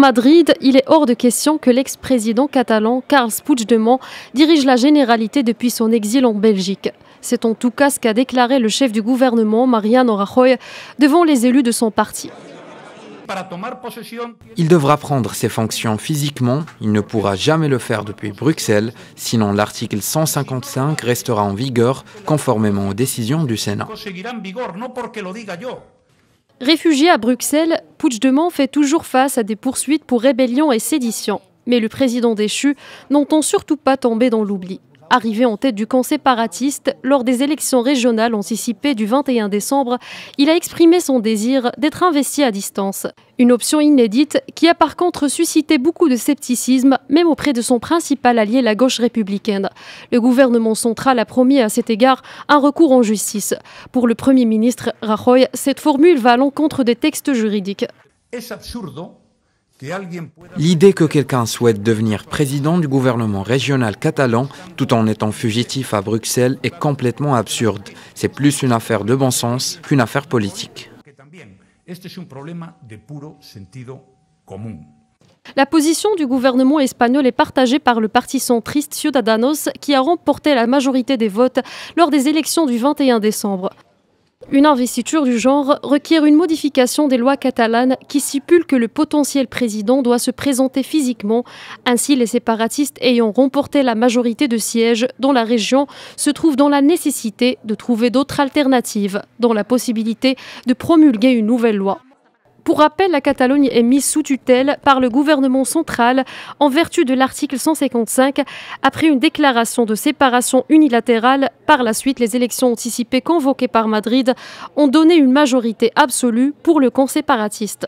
Madrid, il est hors de question que l'ex-président catalan Carles Puigdemont dirige la Généralité depuis son exil en Belgique. C'est en tout cas ce qu'a déclaré le chef du gouvernement, Mariano Rajoy, devant les élus de son parti. Il devra prendre ses fonctions physiquement, il ne pourra jamais le faire depuis Bruxelles, sinon l'article 155 restera en vigueur conformément aux décisions du Sénat. Réfugié à Bruxelles, Puigdemont fait toujours face à des poursuites pour rébellion et sédition. Mais le président déchu n'entend surtout pas tomber dans l'oubli. Arrivé en tête du camp séparatiste lors des élections régionales anticipées du 21 décembre, il a exprimé son désir d'être investi à distance. Une option inédite qui a par contre suscité beaucoup de scepticisme, même auprès de son principal allié, la gauche républicaine. Le gouvernement central a promis à cet égard un recours en justice. Pour le Premier ministre Rajoy, cette formule va à l'encontre des textes juridiques. L'idée que quelqu'un souhaite devenir président du gouvernement régional catalan tout en étant fugitif à Bruxelles est complètement absurde. C'est plus une affaire de bon sens qu'une affaire politique. La position du gouvernement espagnol est partagée par le parti centriste Ciudadanos qui a remporté la majorité des votes lors des élections du 21 décembre. Une investiture du genre requiert une modification des lois catalanes qui stipulent que le potentiel président doit se présenter physiquement. Ainsi, les séparatistes ayant remporté la majorité de sièges dans la région se trouvent dans la nécessité de trouver d'autres alternatives, dont la possibilité de promulguer une nouvelle loi. Pour rappel, la Catalogne est mise sous tutelle par le gouvernement central en vertu de l'article 155 après une déclaration de séparation unilatérale. Par la suite, les élections anticipées convoquées par Madrid ont donné une majorité absolue pour le camp séparatiste.